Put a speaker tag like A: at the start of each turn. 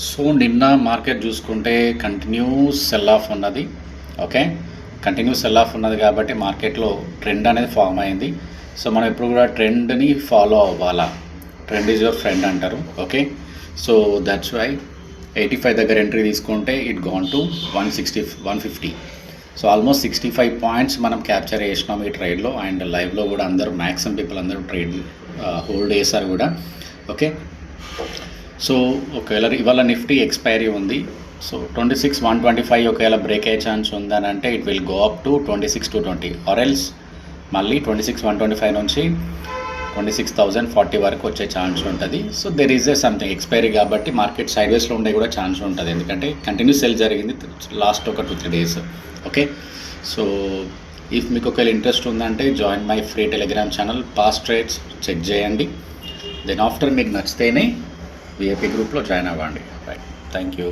A: So నిన్న market చూసుకుంటే continuous cell of ఉన్నది. ఓకే, కంటిన్యూస్ సెల్ ఆఫ్ ఉన్నది కాబట్టి మార్కెట్లో ట్రెండ్ అనేది ఫామ్ అయింది. సో మనం ఎప్పుడు కూడా ట్రెండ్ని ఫాలో అవ్వాలా. ట్రెండ్ ఈజ్ యువర్ ఫ్రెండ్ అంటారు. ఓకే, సో దట్స్ వై 85 దగ్గర ఎంట్రీ తీసుకుంటే it gone to 150. So almost 65 points మనం క్యాప్చర్ చేసినాం ఈ ట్రేడ్లో. అండ్ లైవ్లో కూడా అందరూ మ్యాక్సిమం పీపుల్ అందరూ ట్రేడ్ హోల్డ్ చేశారు కూడా. ఓకే, సో ఒకవేళ ఇవాళ నిఫ్టీ ఎక్స్పైరీ ఉంది. సో 26,125 ఒకవేళ బ్రేక్ అయ్యే ఛాన్స్ ఉందని అంటే it will go up to 26,220 or else మళ్ళీ 26,125 నుంచి 26,040 వరకు వచ్చే ఛాన్స్ ఉంటుంది. So there is a something expiry కాబట్టి మార్కెట్ సైడ్వేస్లో ఉండే కూడా ఛాన్స్ ఉంటుంది, ఎందుకంటే కంటిన్యూస్ సెల్ జరిగింది లాస్ట్ ఒక 2-3 డేస్. ఓకే, సో ఇఫ్ మీకు ఒకవేళ ఇంట్రెస్ట్ ఉందంటే join my free Telegram channel, past trades check చేయండి. దెన్ ఆఫ్టర్ మీకు నచ్చితేనే విఐపి గ్రూప్లో జాయిన్ అవ్వండి. Right, thank you.